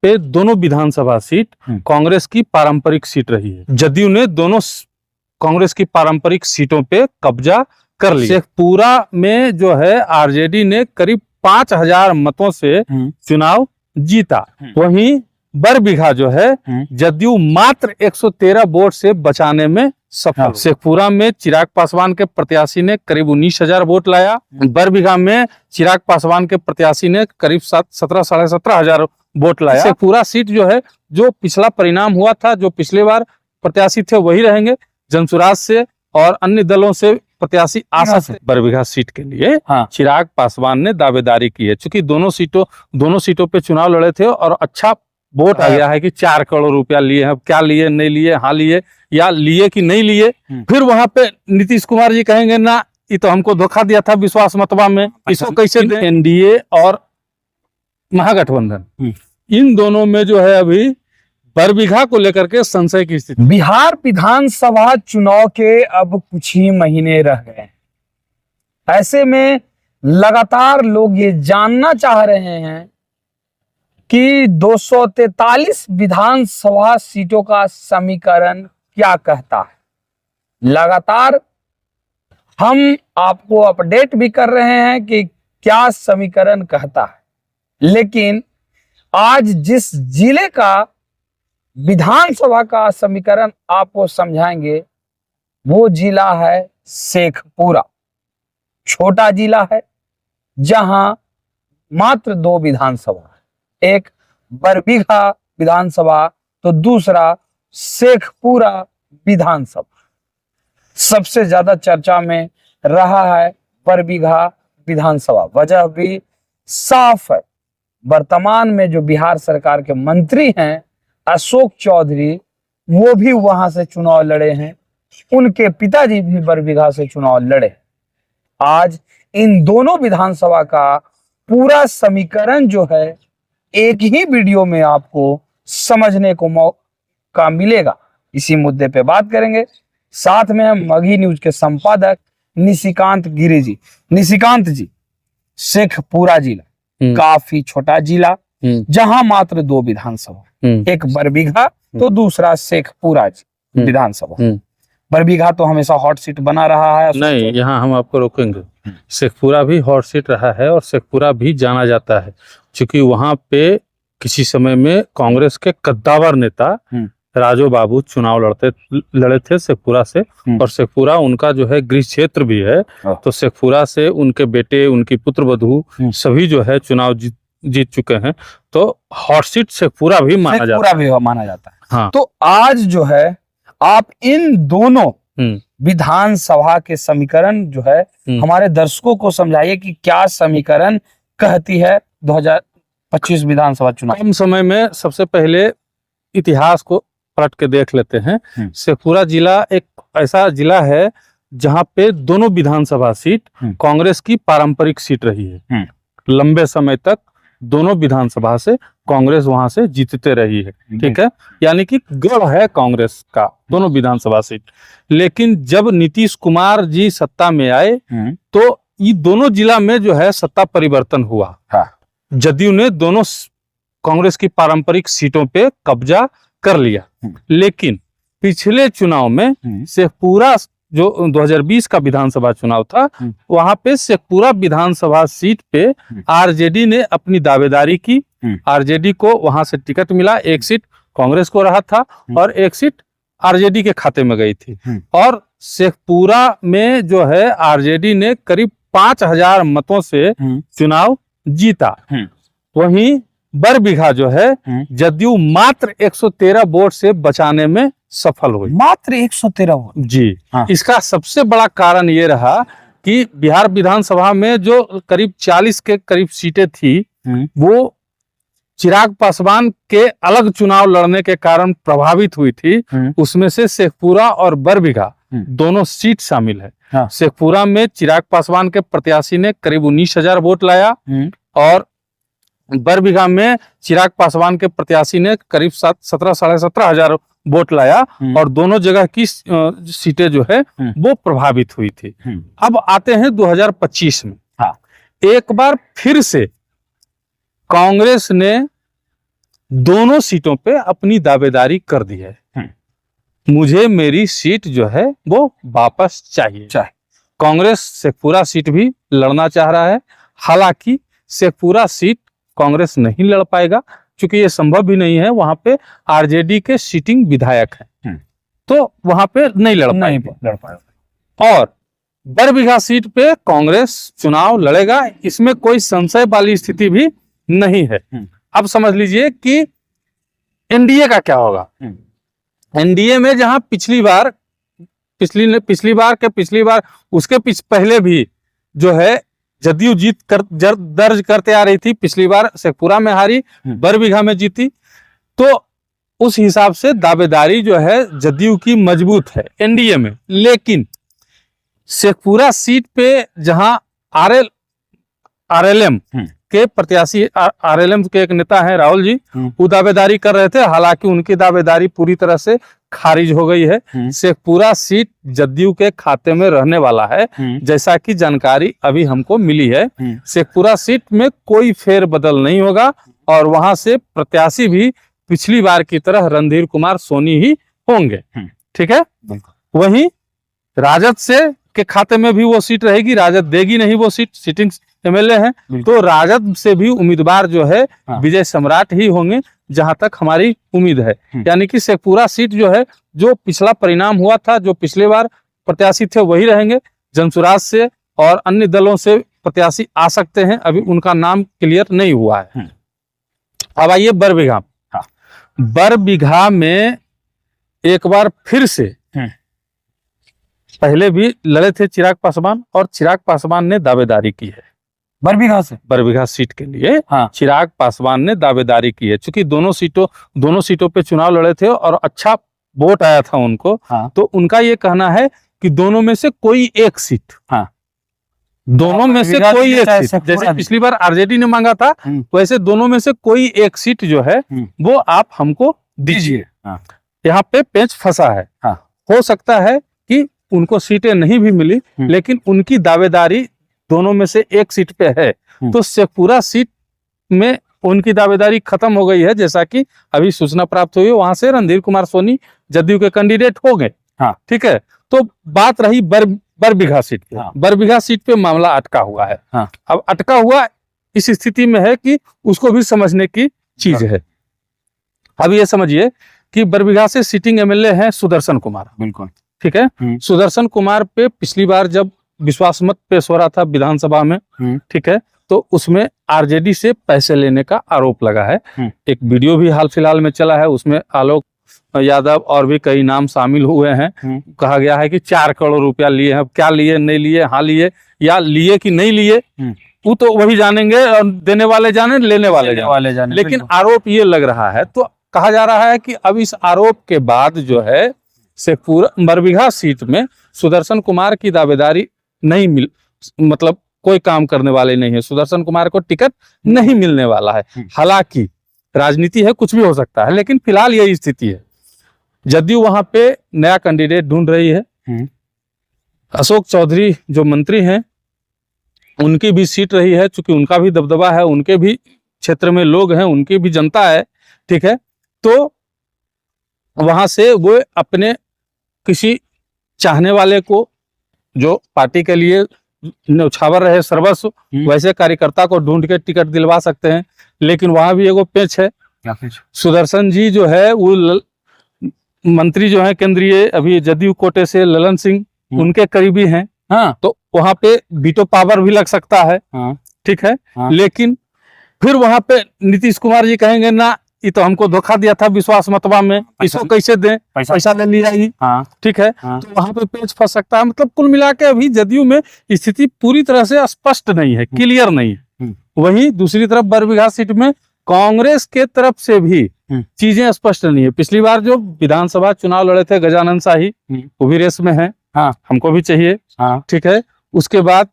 पे दोनों विधानसभा सीट कांग्रेस की पारंपरिक सीट रही है। जदयू ने दोनों कांग्रेस की पारंपरिक सीटों पे कब्जा कर लिया। शेखपुरा में जो है आरजेडी ने करीब 5000 मतों से चुनाव जीता। वहीं बरबीघा जो है जदयू मात्र 113 वोट से बचाने में सफल। शेखपुरा में चिराग पासवान के प्रत्याशी ने करीब 19,000 वोट लाया। बरबीघा में चिराग पासवान के प्रत्याशी ने करीब 17 साढ़े 17,000 वोट लाया। शेखपुरा सीट जो है, जो पिछला परिणाम हुआ था, जो पिछले बार प्रत्याशी थे वही रहेंगे। जनसुराज से और अन्य दलों से प्रत्याशी आशा से बरबीघा सीट के लिए चिराग पासवान ने दावेदारी की है। चूंकि दोनों सीटों पे चुनाव लड़े थे और अच्छा वोट आ गया है कि 4 करोड़ रुपया लिए हैं। क्या लिए, नहीं लिए, हाँ लिए या लिए कि नहीं लिए। फिर वहां पे नीतीश कुमार जी कहेंगे ना, ये तो हमको धोखा दिया था विश्वास मतवा में, इसको कैसे दें। एनडीए और महागठबंधन, इन दोनों में जो है अभी बरबीघा को लेकर के संशय की स्थिति। बिहार विधानसभा चुनाव के अब कुछ ही महीने रह गए। ऐसे में लगातार लोग ये जानना चाह रहे हैं कि 243 विधानसभा सीटों का समीकरण क्या कहता है। लगातार हम आपको अपडेट भी कर रहे हैं कि क्या समीकरण कहता है, लेकिन आज जिस जिले का विधानसभा का समीकरण आपको समझाएंगे वो जिला है शेखपुरा। छोटा जिला है जहां मात्र 2 विधानसभा, एक बरबीघा विधानसभा तो दूसरा शेखपुरा विधानसभा। सबसे ज्यादा चर्चा में रहा है बरबीघा विधानसभा। वजह भी साफ है, वर्तमान में जो बिहार सरकार के मंत्री हैं अशोक चौधरी, वो भी वहां से चुनाव लड़े हैं। उनके पिताजी भी बरबीघा से चुनाव लड़े। आज इन दोनों विधानसभा का पूरा समीकरण जो है एक ही वीडियो में आपको समझने को मौका मिलेगा। इसी मुद्दे पे बात करेंगे। साथ में हम मगही न्यूज के संपादक निशिकांत गिरी जी। निशिकांत जी, शेखपुरा जिला काफी छोटा जिला जहां मात्र 2 विधानसभा, एक बरबीघा तो दूसरा शेखपुरा विधानसभा। बरबीघा तो हमेशा हॉट सीट बना रहा है। नहीं, यहाँ हम आपको रोकेंगे। शेखपुरा भी हॉट सीट रहा है और शेखपुरा भी जाना जाता है, क्योंकि वहां पे किसी समय में कांग्रेस के कद्दावर नेता राजू बाबू चुनाव लड़े थे शेखपुरा से। और शेखपुरा उनका जो है गृह क्षेत्र भी है, तो शेखपुरा से उनके बेटे, उनकी पुत्र वधू सभी जो है चुनाव जीत चुके हैं। तो हॉट सीट शेखपुरा भी माना जाता है। हाँ। तो आज जो है आप इन दोनों विधानसभा के समीकरण जो है हमारे दर्शकों को समझाइए कि क्या समीकरण कहती है 2025 विधानसभा चुनाव। कम समय में सबसे पहले इतिहास को पलट के देख लेते हैं। शेखपुरा जिला एक ऐसा जिला है जहां पे दोनों विधानसभा सीट कांग्रेस की पारंपरिक सीट रही है। लंबे समय तक दोनों विधानसभा से कांग्रेस वहां से जीतते रही है। ठीक है, यानी कि गढ़ है कांग्रेस का दोनों विधानसभा सीट। लेकिन जब नीतीश कुमार जी सत्ता में आए तो ये दोनों जिला में जो है सत्ता परिवर्तन हुआ। जदयू ने दोनों कांग्रेस की पारंपरिक सीटों पे कब्जा कर लिया। लेकिन पिछले चुनाव में शेखपुरा जो 2020 का विधानसभा चुनाव था, वहां पे शेखपुरा विधानसभा सीट पे आरजेडी ने अपनी दावेदारी की। आरजेडी को वहां से टिकट मिला। एक सीट कांग्रेस को रहा था और एक सीट आरजेडी के खाते में गई थी। और शेखपुरा में जो है आरजेडी ने करीब 5000 मतों से चुनाव जीता। वहीं बरबीघा जो है जदयू मात्र 113 वोट से बचाने में सफल हुई। मात्र 113 वोट जी। इसका सबसे बड़ा कारण ये रहा कि बिहार विधानसभा में जो करीब 40 के करीब सीटें थी, वो चिराग पासवान के अलग चुनाव लड़ने के कारण प्रभावित हुई थी। उसमें से शेखपुरा और बरबीघा दोनों सीट शामिल है। शेखपुरा में चिराग पासवान के प्रत्याशी ने करीब 19,000 वोट लाया और बरबीघा में चिराग पासवान के प्रत्याशी ने करीब 17 साढ़े 17,000 वोट लाया और दोनों जगह की सीटें जो है वो प्रभावित हुई थी। अब आते हैं 2025 में। एक बार फिर से कांग्रेस ने दोनों सीटों पे अपनी दावेदारी कर दी है। मुझे मेरी सीट जो है वो वापस चाहिए। कांग्रेस शेखपुरा सीट भी लड़ना चाह रहा है, हालांकि शेखपुरा सीट कांग्रेस नहीं लड़ पाएगा क्योंकि ये संभव भी नहीं है, वहां पे आरजेडी के सिटिंग विधायक हैं, तो वहां पे नहीं लड़ पाएगा। और बरबीघा सीट पे कांग्रेस चुनाव लड़ेगा, इसमें कोई संशय वाली स्थिति भी नहीं है। अब समझ लीजिए कि एनडीए का क्या होगा। एनडीए में जहां पिछली बार उसके पहले भी जो है जदयू दर्ज करते आ रही थी। पिछली बार शेखपुरा में हारी, बरबीघा में जीती, तो उस हिसाब से दावेदारी जो है जदयू की मजबूत है एनडीए में। लेकिन शेखपुरा सीट पे जहां आरएलएम के प्रत्याशी, आरएलएम के एक नेता हैं राहुल जी, वो दावेदारी कर रहे थे, हालांकि उनकी दावेदारी पूरी तरह से खारिज हो गई है। शेखपुरा सीट जदयू के खाते में रहने वाला है, जैसा कि जानकारी अभी हमको मिली है। शेखपुरा सीट में कोई फेरबदल नहीं होगा और वहां से प्रत्याशी भी पिछली बार की तरह रणधीर कुमार सोनी ही होंगे। ठीक है, वहीं राजद से के खाते में भी वो सीट रहेगी, राजद देगी नहीं वो सीट, सिटिंग एमएलए हैं, तो राजद से भी उम्मीदवार जो है विजय सम्राट ही होंगे, जहां तक हमारी उम्मीद है। यानी कि शेखपुरा सीट जो है, जो पिछला परिणाम हुआ था, जो पिछले बार प्रत्याशी थे वही रहेंगे। जनसुराज से और अन्य दलों से प्रत्याशी आ सकते हैं, अभी उनका नाम क्लियर नहीं हुआ है। अब आइए बरबीघा। बरबीघा में एक बार फिर से पहले भी लड़े थे चिराग पासवान, और चिराग पासवान ने दावेदारी की है बरबीघा सीट के लिए। चिराग पासवान ने दावेदारी की है, क्योंकि दोनों सीटों पे चुनाव लड़े थे और अच्छा वोट आया था उनको। तो उनका ये कहना है कि दोनों में से कोई एक सीट, दोनों में से कोई एक सीट, जैसे पिछली बार आरजेडी ने मांगा था, वैसे दोनों में से कोई एक सीट जो है वो आप हमको दीजिए। यहाँ पे पेंच फंसा है। हो सकता है कि उनको सीटें नहीं भी मिली, लेकिन उनकी दावेदारी दोनों में से एक सीट पे है, तो शेखपुरा सीट में उनकी दावेदारी खत्म हो गई है। जैसा कि अभी सूचना प्राप्त हुई है, वहां से रणधीर कुमार सोनी जदयू के कैंडिडेट हो गए। ठीक है, तो बात रही बरबीघा सीट पे। बरबीघा सीट पे मामला अटका हुआ है। अब अटका हुआ इस स्थिति में है कि उसको भी समझने की चीज है। अब ये समझिए कि बरबीघा से सिटिंग एमएलए हैं सुदर्शन कुमार। बिल्कुल ठीक है। सुदर्शन कुमार पे पिछली बार जब विश्वास मत पेश हो रहा था विधानसभा में, ठीक है, तो उसमें आरजेडी से पैसे लेने का आरोप लगा है। एक वीडियो भी हाल फिलहाल में चला है, उसमें आलोक यादव और भी कई नाम शामिल हुए हैं। कहा गया है कि 4 करोड़ रुपया लिए हैं। क्या लिए, नहीं लिए, हाँ लिए या लिए कि नहीं लिए, वो तो वही जानेंगे, और देने वाले जाने, लेने वाले जाने। लेकिन आरोप ये लग रहा है, तो कहा जा रहा है कि अब इस आरोप के बाद जो है शेखपुरा बरबीघा सीट में सुदर्शन कुमार की दावेदारी नहीं मतलब कोई काम करने वाले नहीं है। सुदर्शन कुमार को टिकट नहीं मिलने वाला है। हालांकि राजनीति है, कुछ भी हो सकता है, लेकिन फिलहाल यही स्थिति है। जदयू वहां पे नया कैंडिडेट ढूंढ रही है। अशोक चौधरी जो मंत्री हैं, उनकी भी सीट रही है, चूंकि उनका भी दबदबा है, उनके भी क्षेत्र में लोग हैं, उनकी भी जनता है। ठीक है, तो वहां से वो अपने किसी चाहने वाले को, जो पार्टी के लिए न्यौछावर रहे सर्वस्व, वैसे कार्यकर्ता को ढूंढ के टिकट दिलवा सकते हैं। लेकिन वहां भी एगो पेच है। सुदर्शन जी जो है वो मंत्री जो है केंद्रीय, अभी जदयू कोटे से ललन सिंह उनके करीबी हैं। तो वहां पे वीटो पावर भी लग सकता है। ठीक है, लेकिन फिर वहां पे नीतीश कुमार जी कहेंगे ना, ये तो हमको धोखा दिया था विश्वास मतवा में, इसको कैसे दें, पैसा ले लिया ही। ठीक है, तो वहां पे पेच फंस सकता है। मतलब कुल मिला के अभी जदयू में स्थिति पूरी तरह से स्पष्ट नहीं है, क्लियर नहीं है। वहीं दूसरी तरफ बरबीघा सीट में कांग्रेस के तरफ से भी चीजें स्पष्ट नहीं है। पिछली बार जो विधानसभा चुनाव लड़े थे गजानन शाही, वो भी रेस में है। हमको भी चाहिए। ठीक है, उसके बाद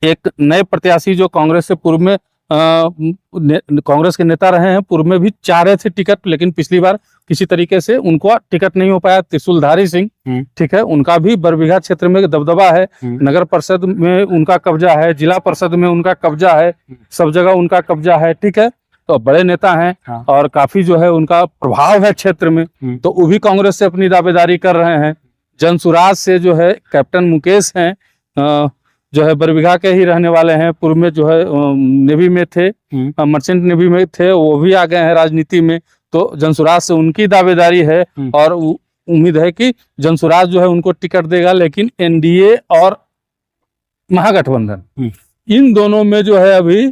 एक नए प्रत्याशी जो कांग्रेस से पूर्व में कांग्रेस के नेता रहे हैं, पूर्व में भी चाह रहे थे टिकट, लेकिन पिछली बार किसी तरीके से उनको टिकट नहीं हो पाया, त्रिशूलधारी सिंह। ठीक है, उनका भी बरबीघा क्षेत्र में दबदबा है। नगर परिषद में उनका कब्जा है, जिला परिषद में उनका कब्जा है, सब जगह उनका कब्जा है। ठीक है, तो बड़े नेता हैं हाँ। और काफी जो है उनका प्रभाव है क्षेत्र में, तो वो भी कांग्रेस से अपनी दावेदारी कर रहे हैं। जनसुराज से जो है कैप्टन मुकेश हैं, जो है बरबीघा के ही रहने वाले हैं, पूर्व में जो है नेवी में थे, मर्चेंट नेवी में थे, वो भी आ गए हैं राजनीति में। तो जनसुराज से उनकी दावेदारी है और उम्मीद है कि जनसुराज जो है उनको टिकट देगा, लेकिन एनडीए और महागठबंधन इन दोनों में जो है अभी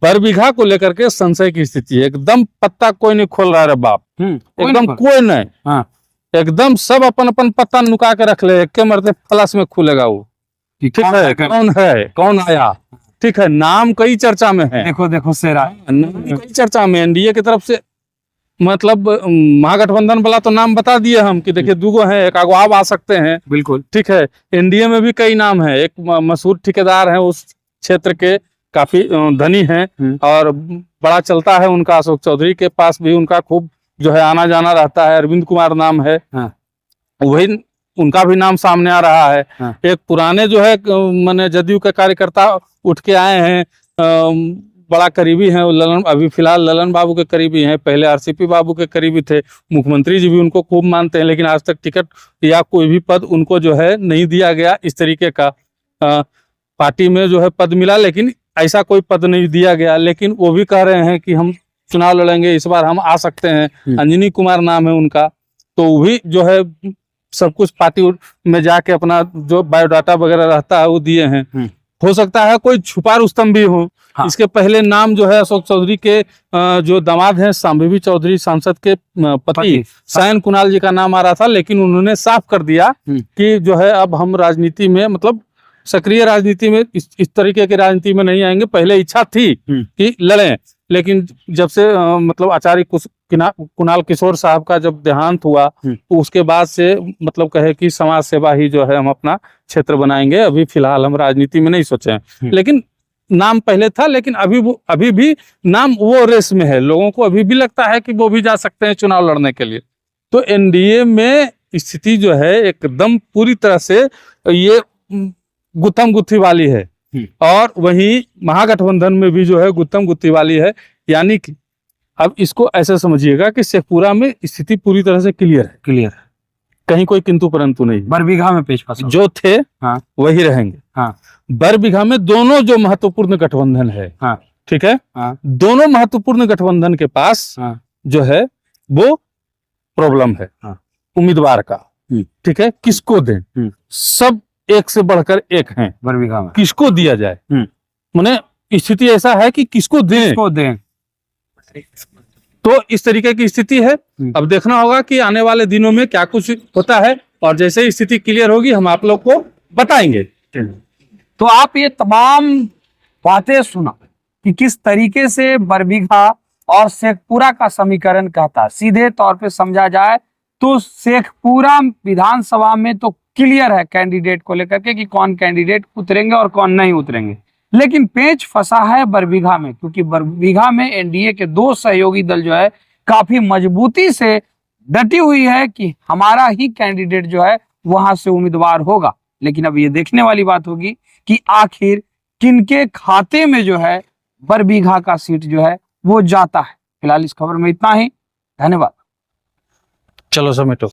बरबीघा को लेकर के संशय की स्थिति है। एकदम पत्ता कोई नहीं खोल रहा है बाप, एकदम कोई नहीं। हाँ, एकदम सब अपन अपन पत्ता नुका के रख ले, के मरते फ्लश में खुलेगा वो। ठीक है, कौन है, कौन आया, ठीक है, नाम कई चर्चा में है। देखो शेरा, नाम कई चर्चा में एनडीए की तरफ से, मतलब महागठबंधन वाला तो नाम बता दिए हम कि देखिए दूगो हैं, एक आगो आप आ सकते हैं, बिल्कुल ठीक है। एनडीए में भी कई नाम है, एक मशहूर ठेकेदार है उस क्षेत्र के, काफी धनी हैं और बड़ा चलता है उनका, अशोक चौधरी के पास भी उनका खूब जो है आना जाना रहता है, अरविंद कुमार नाम है। वही उनका भी नाम सामने आ रहा है। एक पुराने जो है माने जदयू के कार्यकर्ता उठ के आए हैं, बड़ा करीबी हैं ललन, अभी फिलहाल ललन बाबू के करीबी हैं, पहले आरसीपी बाबू के करीबी थे, मुख्यमंत्री जी भी उनको खूब मानते हैं, लेकिन आज तक टिकट या कोई भी पद उनको जो है नहीं दिया गया। इस तरीके का पार्टी में जो है पद मिला, लेकिन ऐसा कोई पद नहीं दिया गया, लेकिन वो भी कह रहे हैं कि हम चुनाव लड़ेंगे, इस बार हम आ सकते हैं। अंजनी कुमार नाम है उनका, तो वो भी जो है सब कुछ पार्टी में जाके अपना जो बायोडाटा वगैरह रहता है वो दिए हैं। हो सकता है कोई छुपा रुस्तम भी हो। हाँ। इसके पहले नाम जो है अशोक चौधरी के जो दामाद हैं शांभवी चौधरी सांसद के पति सायन कुणाल जी का नाम आ रहा था, लेकिन उन्होंने साफ कर दिया कि जो है अब हम राजनीति में, मतलब सक्रिय राजनीति में, इस तरीके की राजनीति में नहीं आएंगे। पहले इच्छा थी कि लड़ें, लेकिन जब से मतलब आचार्य कुणाल किशोर साहब का जब देहांत हुआ तो उसके बाद से मतलब कहे कि समाज सेवा ही जो है हम अपना क्षेत्र बनाएंगे, अभी फिलहाल हम राजनीति में नहीं सोचे हैं। लेकिन नाम पहले था, लेकिन अभी भी नाम वो रेस में है, लोगों को अभी भी लगता है कि वो भी जा सकते हैं चुनाव लड़ने के लिए। तो एनडीए में स्थिति जो है एकदम पूरी तरह से ये गुत्थम गुत्थी वाली है, और वहीं महागठबंधन में भी जो है गुत्थम गुत्थी वाली है। यानी कि अब इसको ऐसे समझिएगा कि शेखपुरा में स्थिति पूरी तरह से क्लियर है, कहीं कोई किंतु परंतु नहीं। बरबीघा में पेश फंसा जो थे वही रहेंगे। बरबीघा में दोनों जो महत्वपूर्ण गठबंधन है, ठीक है, दोनों महत्वपूर्ण गठबंधन के पास जो है वो प्रॉब्लम है उम्मीदवार का, ठीक है, किसको दें। सब एक से बढ़कर एक हैं बरबीघा में, किसको दिया जाए, माने स्थिति ऐसा है कि किसको दें। तो इस तरीके की स्थिति है। अब देखना होगा कि आने वाले दिनों में क्या कुछ होता है, और जैसे ही स्थिति क्लियर होगी हम आप लोग को बताएंगे। तो आप ये तमाम बातें सुना कि किस तरीके से बरबीघा और शेखपुरा का समीकरण कहता है। सीधे तौर पे समझा जाए तो शेखपुरा विधानसभा में तो क्लियर है कैंडिडेट को लेकर के कि कौन कैंडिडेट उतरेंगे और कौन नहीं उतरेंगे, लेकिन पेच फंसा है बरबीघा में, क्योंकि बरबीघा में एनडीए के दो सहयोगी दल जो है काफी मजबूती से डटी हुई है कि हमारा ही कैंडिडेट जो है वहां से उम्मीदवार होगा। लेकिन अब ये देखने वाली बात होगी कि आखिर किनके खाते में जो है बरबीघा का सीट जो है वो जाता है। फिलहाल इस खबर में इतना ही, धन्यवाद। चलो समेटो।